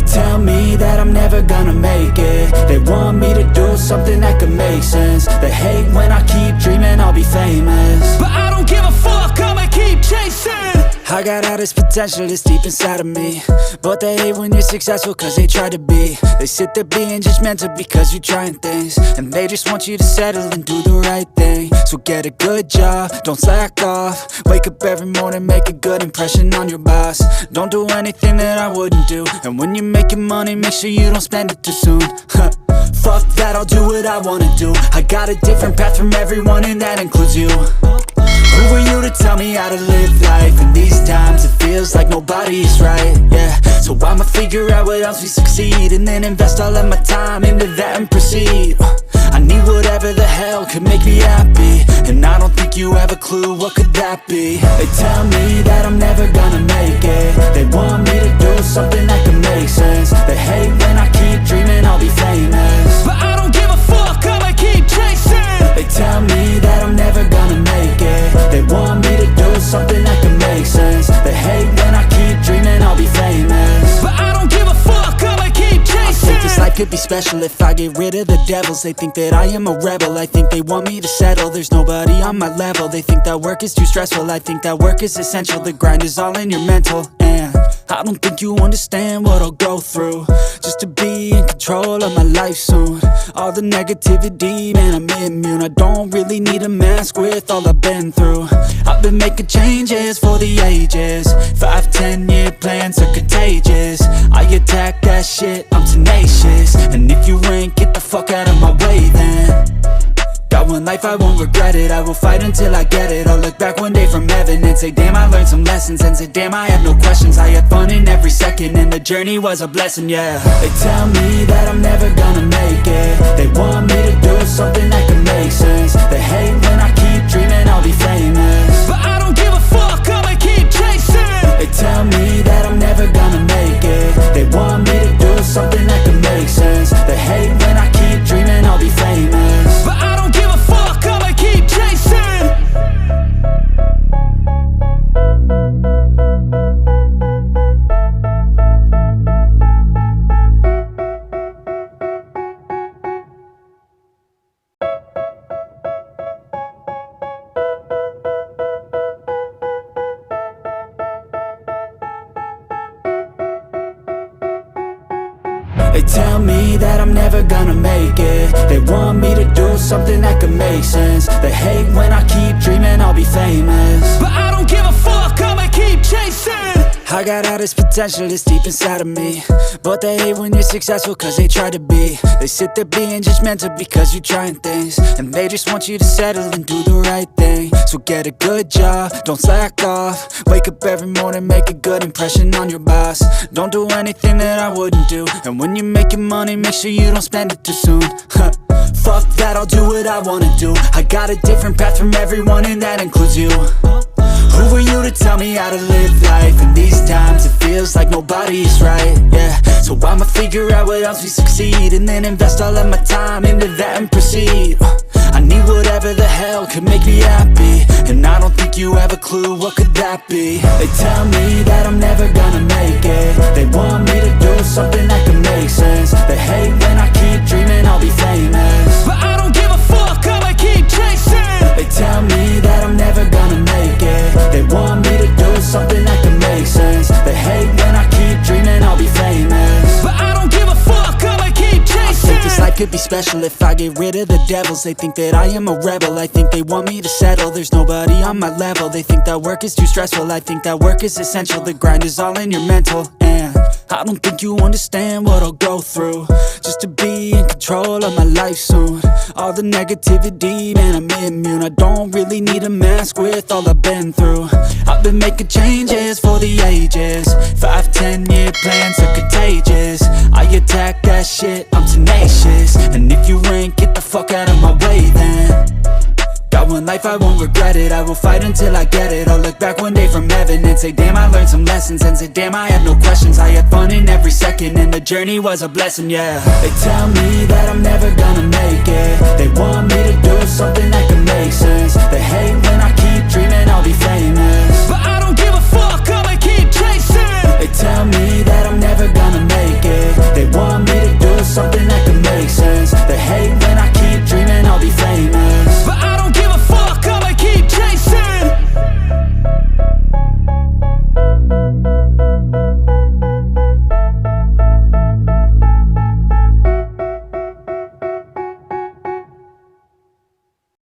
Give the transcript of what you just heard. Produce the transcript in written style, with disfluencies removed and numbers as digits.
tell me that I'm never gonna make it. They want me to do something that could make sense. They hate when I keep dreaming I'll be famous, but I don't give a fuck, I'ma keep chasing. I got all this potential that's deep inside of me, but they hate when you're successful cause they try to be. They sit there being judgmental because you're trying things, and they just want you to settle and do the right thing. So get a good job, don't slack off. Wake up every morning, make a good impression on your boss. Don't do anything that I wouldn't do, and when you're making money, make sure you don't spend it too soon. Fuck that, I'll do what I wanna do. I got a different path from everyone, and that includes you. Who are you to tell me how to live life? In these times it feels like nobody's right, yeah. So I'ma figure out what else we succeed, and then invest all of my time into that and proceed. I need whatever the hell could make me happy, and I don't think you have a clue what could that be. They tell me that I'm never gonna make it. They want me to do something that can make sense. They hate when I keep dreaming I'll be famous, but I don't give a fuck, I'ma keep chasing. They tell me that I'm never gonna make it. They want me to do something that can make sense. They hate when I keep dreaming I'll be famous, but I don't give a fuck, I'ma keep chasing. I think this life could be special if I get rid of the devils. They think that I am a rebel, I think they want me to settle. There's nobody on my level. They think that work is too stressful, I think that work is essential. The grind is all in your mental, and I don't think you understand what I'll go through just to be in control of my life soon. All the negativity, man, I'm immune. I don't really need a mask with all I've been through. I've been making changes for the ages. 5, 10-year plans are contagious. I attack that shit, I'm tenacious. And if you ain't, get the fuck out of my way then. Got one life, I won't regret it. I will fight until I get it. I'll look back one day from heaven and say, damn, I learned some lessons. And say, damn, I have no questions. I had fun in every second, and the journey was a blessing, yeah. They tell me that I'm never gonna make it. They want me to do something that can make sense. They hate when I keep dreaming I'll be famous, but I don't give a fuck, I'ma keep chasing. They tell me that I'm never gonna make it. They want me to do something that can make sense. They hate when I keep dreaming I'll be famous, but I don't give a fuck, I'ma keep chasing. They tell me that I'm never gonna make it. They want me to do something that can make sense. They hate when I keep dreaming I'll be famous, but I don't give a fuck, I'ma keep chasing. I got all this potential that's deep inside of me, but they hate when you're successful cause they try to be. They sit there being judgmental because you're trying things, and they just want you to settle and do the right thing. So get a good job, don't slack off. Wake up every morning, make a good impression on your boss. Don't do anything that I wouldn't do, and when you're making money, make sure you don't spend it too soon. Fuck that, I'll do what I wanna do. I got a different path from everyone, and that includes you. Who are you to tell me how to live life? In these times it feels like nobody's right, yeah. So I'ma figure out what else we succeed, and then invest all of my time into that and proceed. I need whatever the hell could make me happy, and I don't think you have a clue what could that be. They tell me that I'm never gonna make it. They want me to do something that can make sense. They hate when I keep dreaming I'll be famous, but I don't give a fuck, I'ma keep chasing. They tell me that I'm never gonna make it. They want me to do something that can make sense. They hate when I keep dreaming I'll be famous, but I don't give a fuck, I'ma keep chasing. I think this life could be special if I get rid of the devils. They think that I am a rebel, I think they want me to settle. There's nobody on my level. They think that work is too stressful, I think that work is essential. The grind is all in your mental, and I don't think you understand what I'll go through just to be in control of my life soon. All the negativity, man, I'm immune. I don't really need a mask with all I've been through. I've been making changes for the ages. 5, 10-year plans are contagious. I attack that shit, I'm tenacious. And if you ain't, get the fuck out of my way then. Got one life, I won't regret it. I will fight until I get it. I'll look back one day from heaven and say, damn, I learned some lessons. And say, damn, I have no questions. I had fun in every second, and the journey was a blessing, yeah. They tell me that I'm never gonna make